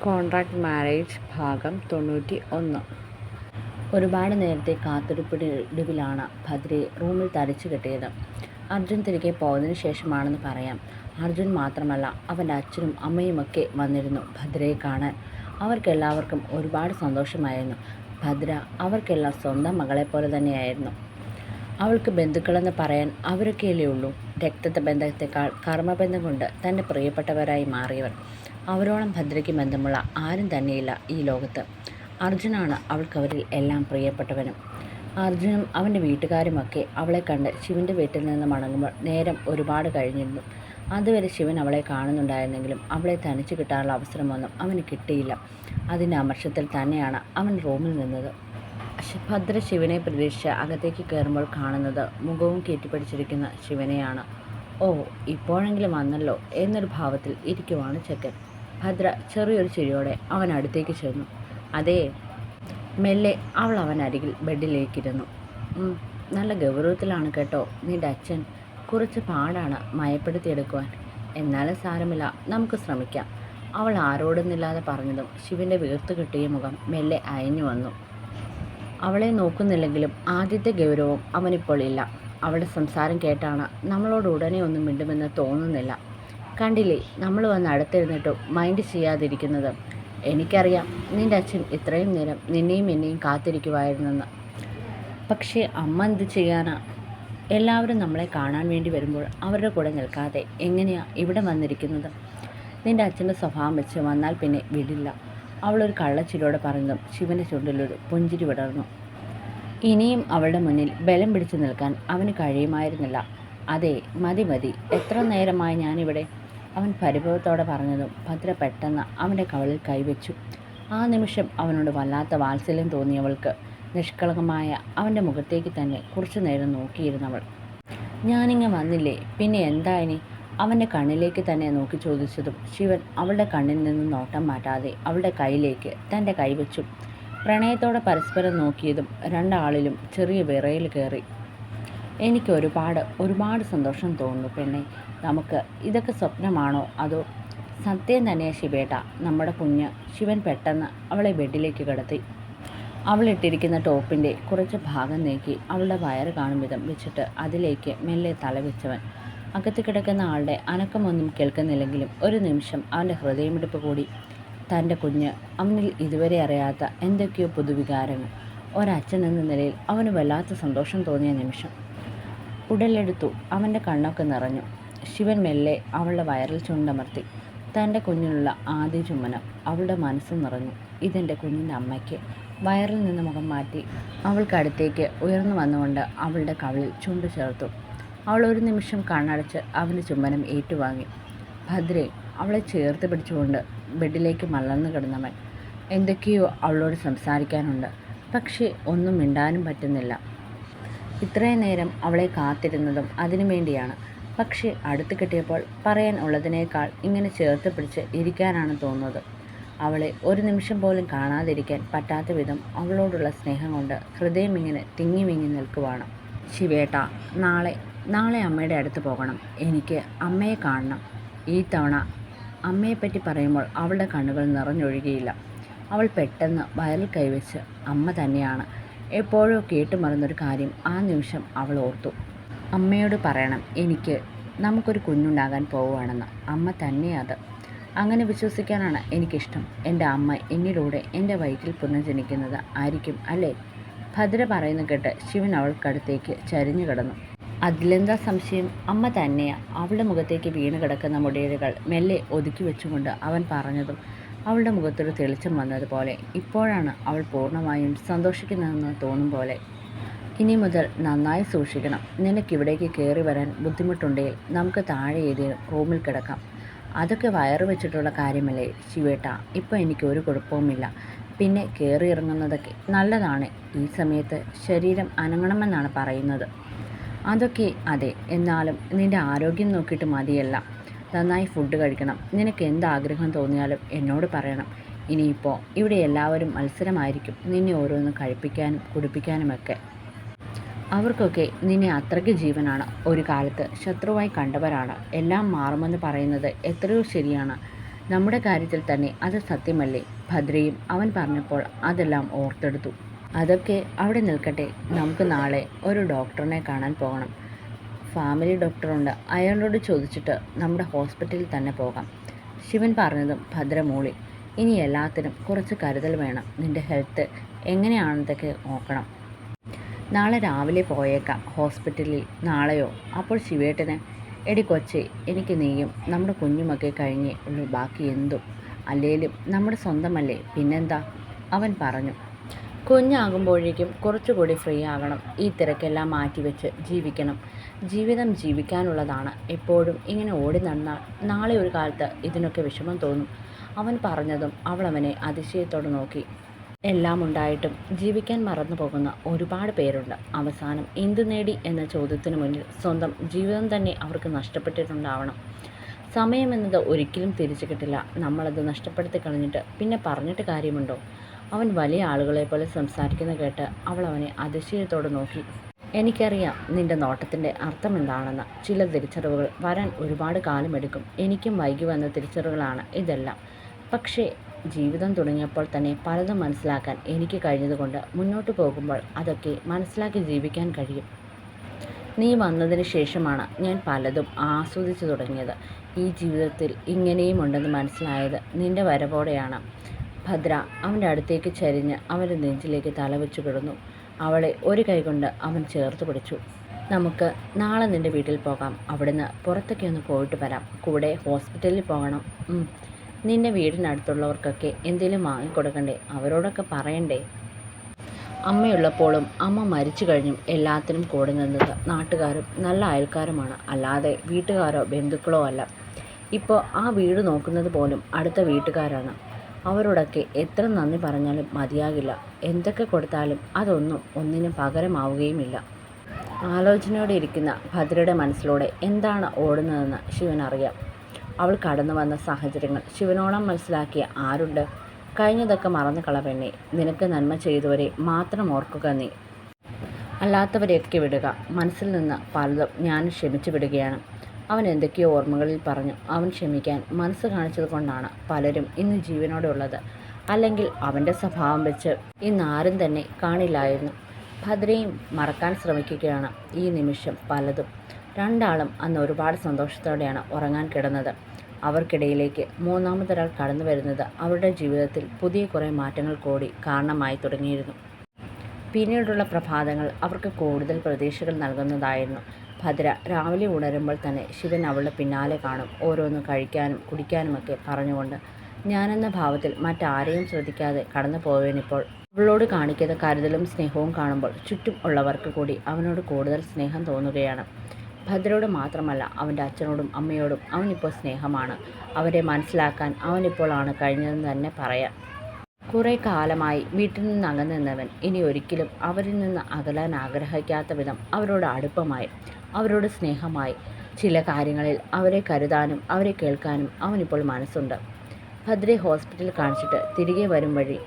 Contract marriage ഭാഗം 91. ഒരുപാട് നേരത്തെ കാത്തിരിപ്പിനൊടുവിലാണ് ഭദ്രയെ റൂമിൽ തരിച്ചു കെട്ടിയത്. അർജുൻ തിരികെ പോയതിനു ശേഷമാണെന്ന് പറയാം. അർജുൻ മാത്രമല്ല, അവൻ്റെ അച്ഛനും അമ്മയുമൊക്കെ വന്നിരുന്നു ഭദ്രയെ കാണാൻ. അവർക്കെല്ലാവർക്കും ഒരുപാട് സന്തോഷമായിരുന്നു. ഭദ്ര അവർക്കെല്ലാം സ്വന്തം മകളെപ്പോലെ തന്നെയായിരുന്നു. അവൾക്ക് ബന്ധുക്കളെന്ന് പറയാൻ അവരൊക്കെയല്ലേ ഉള്ളൂ. രക്തബന്ധത്തെക്കാൾ കർമ്മബന്ധം കൊണ്ട് തൻ്റെ പ്രിയപ്പെട്ടവരായി മാറിയവർ. അവരോളം ഭദ്രയ്ക്ക് ബന്ധമുള്ള ആരും തന്നെയില്ല ഈ ലോകത്ത്. അർജുനാണ് അവൾക്കവരിൽ എല്ലാം പ്രിയപ്പെട്ടവനും. അർജുനും അവൻ്റെ വീട്ടുകാരുമൊക്കെ അവളെ കണ്ട് ശിവൻ്റെ വീട്ടിൽ നിന്ന് മടങ്ങുമ്പോൾ നേരം ഒരുപാട് കഴിഞ്ഞിരുന്നു. അതുവരെ ശിവൻ അവളെ കാണുന്നുണ്ടായിരുന്നെങ്കിലും അവളെ തനിച്ച് കിട്ടാനുള്ള അവസരമൊന്നും അവന് കിട്ടിയില്ല. അതിൻ്റെ അമർഷത്തിൽ തന്നെയാണ് അവൻ റൂമിൽ നിന്നത്. ഭദ്ര ശിവനെ പ്രതീക്ഷിച്ച് അകത്തേക്ക് കയറുമ്പോൾ കാണുന്നത് മുഖവും കെട്ടിപ്പിടിച്ചിരിക്കുന്ന ശിവനെയാണ്. ഓ, ഇപ്പോഴെങ്കിലും വന്നല്ലോ എന്നൊരു ഭാവത്തിൽ ഇരിക്കുവാണ് ചെക്കൻ. ഭദ്ര ചെറിയൊരു ചിരിയോടെ അവൻ അടുത്തേക്ക് ചെന്നു. അതേ. മെല്ലെ അവൾ അവനരികിൽ ബെഡിലേക്കിരുന്നു. നല്ല ഗൗരവത്തിലാണ് കേട്ടോ നിന്റെ അച്ഛൻ. കുറച്ച് പാടാണ് മയപ്പെടുത്തിയെടുക്കുവാൻ. എന്നാലും സാരമില്ല, നമുക്ക് ശ്രമിക്കാം. അവൾ ആരോടുന്നില്ലാതെ പറഞ്ഞതും ശിവൻ്റെ വീർത്തു കിട്ടിയ മുഖം മെല്ലെ അയഞ്ഞു വന്നു. അവളെ നോക്കുന്നില്ലെങ്കിലും ആദ്യത്തെ ഗൗരവം അവനിപ്പോൾ ഇല്ല. അവളുടെ സംസാരം കേട്ടാണ് നമ്മളോട് ഉടനെ ഒന്നും മിണ്ടുമെന്ന് തോന്നുന്നില്ല. കണ്ടില്ലേ, നമ്മൾ വന്ന് അടുത്തിരുന്നിട്ടും മൈൻഡ് ചെയ്യാതിരിക്കുന്നത്. എനിക്കറിയാം നിൻ്റെ അച്ഛൻ ഇത്രയും നേരം നിന്നെയും എന്നെയും കാത്തിരിക്കുമായിരുന്നെന്ന്. പക്ഷേ അമ്മ എന്ത് ചെയ്യാനാ? എല്ലാവരും നമ്മളെ കാണാൻ വേണ്ടി വരുമ്പോൾ അവരുടെ കൂടെ നിൽക്കാതെ എങ്ങനെയാ ഇവിടെ വന്നിരിക്കുന്നത്? നിൻ്റെ അച്ഛൻ്റെ സ്വഭാവം വെച്ച് വന്നാൽ പിന്നെ വിടില്ല. അവളൊരു കള്ളച്ചിരിയോടെ പറഞ്ഞതും ശിവൻ്റെ ചുണ്ടിലൊരു പുഞ്ചിരി വിടർന്നു. ഇനിയും അവളുടെ മുന്നിൽ ബലം പിടിച്ചു നിൽക്കാൻ അവന് കഴിയുമായിരുന്നില്ല. അതെ, മതി മതി, എത്ര നേരമായി ഞാനിവിടെ? അവൻ പരിഭവത്തോടെ പറഞ്ഞതും ഭദ്ര പെട്ടെന്ന് അവൻ്റെ കവളിൽ കൈവച്ചു. ആ നിമിഷം അവനോട് വല്ലാത്ത വാത്സല്യം തോന്നിയവൾക്ക് നിഷ്കളങ്കമായ അവൻ്റെ മുഖത്തേക്ക് തന്നെ കുറച്ചു നേരം നോക്കിയിരുന്നവൾ. ഞാനിങ്ങ് വന്നില്ലേ, പിന്നെ എന്താ ഇനി? അവൻ്റെ കണ്ണിലേക്ക് തന്നെ നോക്കി ചോദിച്ചതും ശിവൻ അവളുടെ കണ്ണിൽ നിന്ന് നോട്ടം മാറ്റാതെ അവളുടെ കൈയിലേക്ക് തൻ്റെ കൈവച്ചു. പ്രണയത്തോടെ പരസ്പരം നോക്കിയതും രണ്ടാളിലും ചെറിയ വിറയൽ കയറി. എനിക്ക് ഒരുപാട് സന്തോഷം തോന്നുന്നു പെണ്ണെ. നമുക്ക് ഇതൊക്കെ സ്വപ്നമാണോ അതോ സത്യം തന്നെയാ ശിവേട്ട നമ്മുടെ കുഞ്ഞ്? ശിവൻ പെട്ടെന്ന് അവളെ ബെഡിലേക്ക് കിടത്തി. അവളിട്ടിരിക്കുന്ന ടോപ്പിൻ്റെ കുറച്ച് ഭാഗം നീക്കി അവളുടെ വയറ് കാണും വിധം വെച്ചിട്ട് അതിലേക്ക് മെല്ലെ തലവെച്ചവൻ. അകത്ത് കിടക്കുന്ന ആളുടെ അനക്കമൊന്നും കേൾക്കുന്നില്ലെങ്കിലും ഒരു നിമിഷം അവൻ്റെ ഹൃദയമിടിപ്പ് കൂടി. തൻ്റെ കുഞ്ഞ് അവനിൽ ഇതുവരെ അറിയാത്ത എന്തൊക്കെയോ പുതുവികാരങ്ങൾ. ഒരച്ഛൻ എന്ന നിലയിൽ അവന് വല്ലാത്ത സന്തോഷം തോന്നിയ നിമിഷം. ഉടലെടുത്തു. അവൻ്റെ കണ്ണൊക്കെ നിറഞ്ഞു. ശിവൻ മെല്ലെ അവളുടെ വയറിൽ ചുണ്ടമർത്തി. തൻ്റെ കുഞ്ഞിനുള്ള ആദ്യ ചുംബനം. അവളുടെ മനസ്സ് നിറഞ്ഞു. ഇതെൻ്റെ കുഞ്ഞിൻ്റെ അമ്മയ്ക്ക്. വയറിൽ നിന്ന് മുഖം മാറ്റി അവൾക്കടുത്തേക്ക് ഉയർന്നു വന്നുകൊണ്ട് അവളുടെ കവിളിൽ ചുണ്ടു ചേർത്തു. അവൾ ഒരു നിമിഷം കണ്ണടച്ച് അവൻ്റെ ചുംബനം ഏറ്റുവാങ്ങി. ഭദ്രയെ അവളെ ചേർത്ത് പിടിച്ചുകൊണ്ട് ബെഡിലേക്ക് മലർന്നു കിടന്നവൻ. എന്തൊക്കെയോ അവളോട് സംസാരിക്കാനുണ്ട്, പക്ഷേ ഒന്നും മിണ്ടാനും പറ്റുന്നില്ല. ഇത്രയും നേരം അവളെ കാത്തിരുന്നതും അതിനു വേണ്ടിയാണ്. പക്ഷേ അടുത്ത് കിട്ടിയപ്പോൾ പറയാൻ ഉള്ളതിനേക്കാൾ ഇങ്ങനെ ചേർത്ത് പിടിച്ച് ഇരിക്കാനാണ് തോന്നുന്നത്. അവളെ ഒരു നിമിഷം പോലും കാണാതിരിക്കാൻ പറ്റാത്ത വിധം അവളോടുള്ള സ്നേഹം കൊണ്ട് ഹൃദയം ഇങ്ങനെ തിങ്ങി വിങ്ങി നിൽക്കുവാണ്. ശിവേട്ട, നാളെ അമ്മയുടെ അടുത്ത് പോകണം. എനിക്ക് അമ്മയെ കാണണം. ഈ തവണ അമ്മയെപ്പറ്റി പറയുമ്പോൾ അവളുടെ കണ്ണുകൾ നിറഞ്ഞൊഴുകിയില്ല. അവൾ പെട്ടെന്ന് വയറിൽ കൈവച്ച് അമ്മ തന്നെയാണ്. എപ്പോഴോ കേട്ടുമറന്നൊരു കാര്യം ആ നിമിഷം അവൾ ഓർത്തു. അമ്മയോട് പറയണം നമുക്കൊരു കുഞ്ഞുണ്ടാകാൻ പോവുകയാണെന്ന്. അമ്മ തന്നെയത്. അങ്ങനെ വിശ്വസിക്കാനാണ് എനിക്കിഷ്ടം. എൻ്റെ അമ്മ എന്നിലൂടെ എൻ്റെ വയറ്റിൽ പുനർജനിക്കുന്നത് ആയിരിക്കും അല്ലേ? ഭദ്ര പറയുന്ന കേട്ട് ശിവൻ അവൾക്കടുത്തേക്ക് ചരിഞ്ഞു കിടന്നു. അതിലെന്താ സംശയം? അമ്മ തന്നെയാ. അവളുടെ മുഖത്തേക്ക് വീണ് കിടക്കുന്ന മുടിയിഴകൾ മെല്ലെ ഒതുക്കി വെച്ചുകൊണ്ട് അവൻ പറഞ്ഞതും അവളുടെ മുഖത്തൊരു തെളിച്ചം വന്നതുപോലെ. ഇപ്പോഴാണ് അവൾ പൂർണ്ണമായും സന്തോഷിക്കുന്നതെന്ന് തോന്നും പോലെ. ഇനി മുതൽ നന്നായി സൂക്ഷിക്കണം. നിനക്കിവിടേക്ക് കയറി വരാൻ ബുദ്ധിമുട്ടുണ്ടെങ്കിൽ നമുക്ക് താഴെ ഏതെങ്കിലും റൂമിൽ കിടക്കാം. അതൊക്കെ വയറ് വെച്ചിട്ടുള്ള കാര്യമല്ലേ ശിവേട്ട? ഇപ്പോൾ എനിക്ക് ഒരു കുഴപ്പവുമില്ല. പിന്നെ കയറി ഇറങ്ങുന്നതൊക്കെ നല്ലതാണ്. ഈ സമയത്ത് ശരീരം അനങ്ങണമെന്നാണ് പറയുന്നത്. അതൊക്കെ അതെ, എന്നാലും നിൻ്റെ ആരോഗ്യം നോക്കിയിട്ട് മതിയല്ല. നന്നായി ഫുഡ് കഴിക്കണം. നിനക്ക് എന്താഗ്രഹം തോന്നിയാലും എന്നോട് പറയണം. ഇനിയിപ്പോൾ ഇവിടെ എല്ലാവരും മത്സരമായിരിക്കും നിന്നെ ഓരോന്ന് കഴിപ്പിക്കാനും കുടിപ്പിക്കാനുമൊക്കെ. അവർക്കൊക്കെ നിന്നെ അത്രയ്ക്ക് ജീവനാണ്. ഒരു കാലത്ത് ശത്രുവായി കണ്ടവരാണ്. എല്ലാം മാറുമെന്ന് പറയുന്നത് എത്രയോ ശരിയാണ്. നമ്മുടെ കാര്യത്തിൽ തന്നെ അത് സത്യമല്ലേ? ഭദ്രയും അവൻ പറഞ്ഞപ്പോൾ അതെല്ലാം ഓർത്തെടുത്തു. അതൊക്കെ അവിടെ നിൽക്കട്ടെ, നമുക്ക് നാളെ ഒരു ഡോക്ടറിനെ കാണാൻ പോകണം. ഫാമിലി ഡോക്ടറുണ്ട്, അയാളോട് ചോദിച്ചിട്ട് നമ്മുടെ ഹോസ്പിറ്റലിൽ തന്നെ പോകാം. ശിവൻ പറഞ്ഞതും ഭദ്ര മൂളി. ഇനി എല്ലാത്തിനും കുറച്ച് കരുതൽ വേണം. നിൻ്റെ ഹെൽത്ത് എങ്ങനെയാണെന്നതൊക്കെ നോക്കണം. നാളെ രാവിലെ പോയേക്കാം ഹോസ്പിറ്റലിൽ. നാളെയോ? അപ്പോൾ ശിവേട്ടന്, എടി കൊച്ചേ, എനിക്ക് നീയും നമ്മുടെ കുഞ്ഞുമൊക്കെ കഴിഞ്ഞേ ഉള്ളൂ, ബാക്കി എന്തും. അല്ലേലും നമ്മുടെ സ്വന്തമല്ലേ, പിന്നെന്താ, അവൻ പറഞ്ഞു. കുഞ്ഞാകുമ്പോഴേക്കും കുറച്ചുകൂടി ഫ്രീ ആകണം. ഈ തിരക്കെല്ലാം മാറ്റിവെച്ച് ജീവിക്കണം. ജീവിതം ജീവിക്കാനുള്ളതാണ്. എപ്പോഴും ഇങ്ങനെ ഓടി നടന്നാൽ നാളെ ഒരു കാലത്ത് ഇതിനൊക്കെ വിഷമം തോന്നും. അവൻ പറഞ്ഞതും അവൾ അവനെ അതിശയത്തോടെ നോക്കി. എല്ലാം ഉണ്ടായിട്ടും ജീവിക്കാൻ മറന്നു പോകുന്ന ഒരുപാട് പേരുണ്ട്. അവസാനം എന്തു നേടി എന്ന ചോദ്യത്തിന് മുന്നിൽ സ്വന്തം ജീവിതം തന്നെ അവർക്ക് നഷ്ടപ്പെട്ടിട്ടുണ്ടാവണം. സമയമെന്നത് ഒരിക്കലും തിരിച്ചു കിട്ടില്ല. നമ്മളത് നഷ്ടപ്പെടുത്തി കളഞ്ഞിട്ട് പിന്നെ പറഞ്ഞിട്ട് കാര്യമുണ്ടോ? അവൻ വലിയ ആളുകളെ പോലെ സംസാരിക്കുന്ന കേട്ട് അവൾ അവനെ അതിശയത്തോടെ നോക്കി. എനിക്കറിയാം നിന്റെ നോട്ടത്തിൻ്റെ അർത്ഥം എന്താണെന്ന്. ചില തിരിച്ചറിവുകൾ വരാൻ ഒരുപാട് കാലമെടുക്കും. എനിക്കും വൈകി വന്ന തിരിച്ചറിവുകളാണ് ഇതെല്ലാം. പക്ഷേ ജീവിതം തുടങ്ങിയപ്പോൾ തന്നെ പലതും മനസ്സിലാക്കാൻ എനിക്ക് കഴിഞ്ഞതുകൊണ്ട് മുന്നോട്ട് പോകുമ്പോൾ അതൊക്കെ മനസ്സിലാക്കി ജീവിക്കാൻ കഴിയും. നീ വന്നതിന് ശേഷമാണ് ഞാൻ പലതും ആസ്വദിച്ചു തുടങ്ങിയത്. ഈ ജീവിതത്തിൽ ഇങ്ങനെയും ഉണ്ടെന്ന് മനസ്സിലായത് നിന്റെ വരവോടെയാണ്. ഭദ്ര അവൻ്റെ അടുത്തേക്ക് ചരിഞ്ഞ് അവൻ്റെ നെഞ്ചിലേക്ക് തലവെച്ചു കിടന്നു. അവളെ ഒരു കൈകൊണ്ട് അവൻ ചേർത്ത് പിടിച്ചു. നമുക്ക് നാളെ നിൻ്റെ വീട്ടിൽ പോകാം. അവിടുന്ന് പുറത്തൊക്കെ ഒന്ന് പോയിട്ട് വരാം. കൂടെ ഹോസ്പിറ്റലിൽ പോകണം. നിൻ്റെ വീടിനടുത്തുള്ളവർക്കൊക്കെ എന്തെങ്കിലും വാങ്ങിക്കൊടുക്കണ്ടേ? അവരോടൊക്കെ പറയണ്ടേ? അമ്മയുള്ളപ്പോഴും അമ്മ മരിച്ചു കഴിഞ്ഞും എല്ലാത്തിനും കൂടെ നിന്നത് നാട്ടുകാരും നല്ല അയൽക്കാരുമാണ്, അല്ലാതെ വീട്ടുകാരോ ബന്ധുക്കളോ അല്ല. ഇപ്പോൾ ആ വീട് നോക്കുന്നത് പോലും അടുത്ത വീട്ടുകാരാണ്. അവരോടൊക്കെ എത്ര നന്ദി പറഞ്ഞാലും മതിയാകില്ല. എന്തൊക്കെ കൊടുത്താലും അതൊന്നും ഒന്നിനും പകരമാവുകയുമില്ല. ആലോചനയോടെ ഇരിക്കുന്ന ഭദ്രയുടെ മനസ്സിലൂടെ എന്താണ് ഓടുന്നതെന്ന് ശിവനറിയാം. അവൾ കടന്നു വന്ന സാഹചര്യങ്ങൾ ശിവനോളം മനസ്സിലാക്കിയ ആരുണ്ട്? കഴിഞ്ഞതൊക്കെ മറന്നു കളവെണ്ണേ. നിനക്ക് നന്മ ചെയ്തവരെ മാത്രം ഓർക്കുക നീ. അല്ലാത്തവരെയൊക്കെ വിടുക. മനസ്സിൽ നിന്ന് പലതും ഞാൻ ക്ഷമിച്ചു വിടുകയാണ്. അവൻ എന്തൊക്കെയോ ഓർമ്മകളിൽ പറഞ്ഞു. അവൻ ക്ഷമിക്കാൻ മനസ്സ് കാണിച്ചത് കൊണ്ടാണ് പലരും ഇന്ന് ജീവനോടെ ഉള്ളത്. അല്ലെങ്കിൽ അവൻ്റെ സ്വഭാവം വെച്ച് ഇന്നാരും തന്നെ കാണില്ലായിരുന്നു. ഭദ്രയും മറക്കാൻ ശ്രമിക്കുകയാണ് ഈ നിമിഷം പലതും. രണ്ടാളും അന്ന് ഒരുപാട് സന്തോഷത്തോടെയാണ് ഉറങ്ങാൻ കിടന്നത്. അവർക്കിടയിലേക്ക് മൂന്നാമതൊരാൾ കടന്നു വരുന്നത് അവരുടെ ജീവിതത്തിൽ പുതിയ കുറേ മാറ്റങ്ങൾ കൂടി കാരണമായി തുടങ്ങിയിരുന്നു. പിന്നീടുള്ള പ്രഭാതങ്ങൾ അവർക്ക് കൂടുതൽ പ്രതീക്ഷകൾ നൽകുന്നതായിരുന്നു. ഭദ്ര രാവിലെ ഉണരുമ്പോൾ തന്നെ ശിവൻ അവളുടെ പിന്നാലെ കാണും, ഓരോന്ന് കഴിക്കാനും കുടിക്കാനുമൊക്കെ പറഞ്ഞുകൊണ്ട്. ഞാനെന്ന ഭാവത്തിൽ മറ്റാരെയും ശ്രദ്ധിക്കാതെ കടന്നു പോയവനിപ്പോൾ അവളോട് കാണിക്കുന്ന കരുതലും സ്നേഹവും കാണുമ്പോൾ ചുറ്റും ഉള്ളവർക്ക് കൂടി അവനോട് കൂടുതൽ സ്നേഹം തോന്നുകയാണ്. ഭദ്രയോട് മാത്രമല്ല, അവൻ്റെ അച്ഛനോടും അമ്മയോടും അവനിപ്പോൾ സ്നേഹമാണ്. അവരെ മനസ്സിലാക്കാൻ അവനിപ്പോൾ ആണ് കഴിഞ്ഞതെന്ന് തന്നെ പറയാം. കുറേ കാലമായി വീട്ടിൽ നിന്ന് അകന്നു നിന്നവൻ ഇനി ഒരിക്കലും അവരിൽ നിന്ന് അകലാൻ ആഗ്രഹിക്കാത്ത വിധം അവരോട് അടുപ്പമായി, അവരോട് സ്നേഹമായി. ചില കാര്യങ്ങളിൽ അവരെ കരുതാനും അവരെ കേൾക്കാനും അവനിപ്പോൾ മനസ്സുണ്ട്. ഭദ്രയെ ഹോസ്പിറ്റലിൽ കാണിച്ചിട്ട് തിരികെ വരും വഴി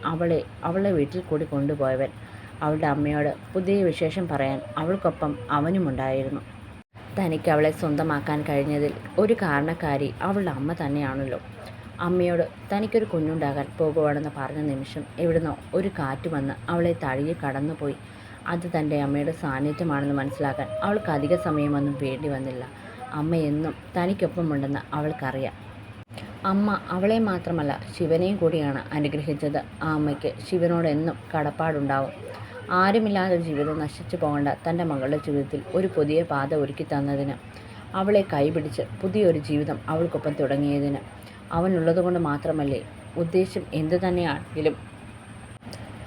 അവളെ വീട്ടിൽ കൂടി കൊണ്ടുപോയവൻ. അവളുടെ അമ്മയോട് പുതിയ വിശേഷം പറയാൻ അവൾക്കൊപ്പം അവനുമുണ്ടായിരുന്നു. തനിക്ക് അവളെ സ്വന്തമാക്കാൻ കഴിഞ്ഞതിൽ ഒരു കാരണക്കാരി അവളുടെ അമ്മ തന്നെയാണല്ലോ. അമ്മയോട് തനിക്കൊരു കുഞ്ഞുണ്ടാകാൻ പോകുവാണെന്ന് പറഞ്ഞ നിമിഷം എവിടുന്നോ ഒരു കാറ്റ് വന്ന് അവളെ തഴുകി കടന്നുപോയി. അത് തൻ്റെ അമ്മയുടെ സാന്നിധ്യമാണെന്ന് മനസ്സിലാക്കാൻ അവൾക്ക് അധിക സമയമൊന്നും വേണ്ടി വന്നില്ല. അമ്മ എന്നും തനിക്കൊപ്പമുണ്ടെന്ന് അവൾക്കറിയാം. അമ്മ അവളെ മാത്രമല്ല ശിവനെയും കൂടിയാണ് അനുഗ്രഹിച്ചത്. ആ അമ്മയ്ക്ക് ശിവനോട് എന്നും കടപ്പാടുണ്ടാവും. ആരുമില്ലാതെ ജീവിതം നശിച്ചു പോകേണ്ട തൻ്റെ മകളുടെ ജീവിതത്തിൽ ഒരു പുതിയ പാത ഒരുക്കി തന്നതിന്, അവളെ കൈപിടിച്ച് പുതിയൊരു ജീവിതം അവൾക്കൊപ്പം തുടങ്ങിയതിന്. അവനുള്ളതുകൊണ്ട് മാത്രമല്ലേ. ഉദ്ദേശം എന്തു തന്നെയാണെങ്കിലും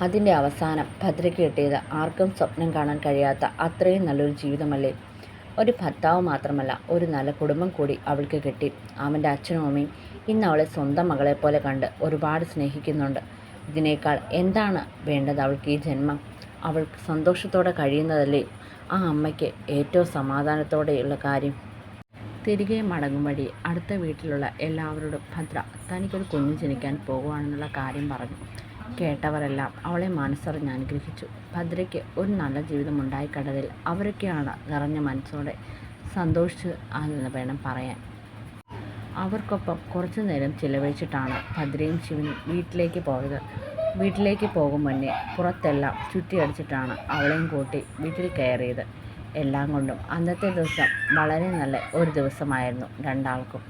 അതിൻ്റെ അവസാനം ഭദ്രയ്ക്ക് കിട്ടിയത് ആർക്കും സ്വപ്നം കാണാൻ കഴിയാത്ത അത്രയും നല്ലൊരു ജീവിതമല്ലേ. ഒരു ഭർത്താവ് മാത്രമല്ല, ഒരു നല്ല കുടുംബം കൂടി അവൾക്ക് കിട്ടി. അവൻ്റെ അച്ഛനും അമ്മയും ഇന്ന് അവളെ സ്വന്തം മകളെപ്പോലെ കണ്ട് ഒരുപാട് സ്നേഹിക്കുന്നുണ്ട്. ഇതിനേക്കാൾ എന്താണ് വേണ്ടത് അവൾക്ക് ഈ ജന്മം? അവൾ സന്തോഷത്തോടെ കഴിയുന്നതല്ലേ ആ അമ്മയ്ക്ക് ഏറ്റവും സമാധാനത്തോടെയുള്ള കാര്യം. തിരികെ മടങ്ങും വഴി അടുത്ത വീട്ടിലുള്ള എല്ലാവരോടും ഭദ്ര തനിക്കൊരു കുഞ്ഞ് ജനിക്കാൻ പോകുവാണെന്നുള്ള കാര്യം പറഞ്ഞു. കേട്ടവരെല്ലാം അവളെ മനസ്സറിഞ്ഞ് അനുഗ്രഹിച്ചു. ഭദ്രയ്ക്ക് ഒരു നല്ല ജീവിതം ഉണ്ടായിക്കണ്ടതിൽ അവരൊക്കെയാണ് നിറഞ്ഞ മനസ്സോടെ സന്തോഷിച്ച് എന്ന് വേണം പറയാൻ. അവർക്കൊപ്പം കുറച്ചു നേരം ചിലവഴിച്ചിട്ടാണ് ഭദ്രയും ശിവനും വീട്ടിലേക്ക് പോയത്. വീട്ടിലേക്ക് പോകും മുന്നേ പുറത്തെല്ലാം ചുറ്റിയടിച്ചിട്ടാണ് അവളെയും കൂട്ടി വീട്ടിൽ കയറിയത്. എല്ലാം കൊണ്ടും അന്നത്തെ ദിവസം വളരെ നല്ല ഒരു ദിവസമായിരുന്നു രണ്ടാൾക്കും.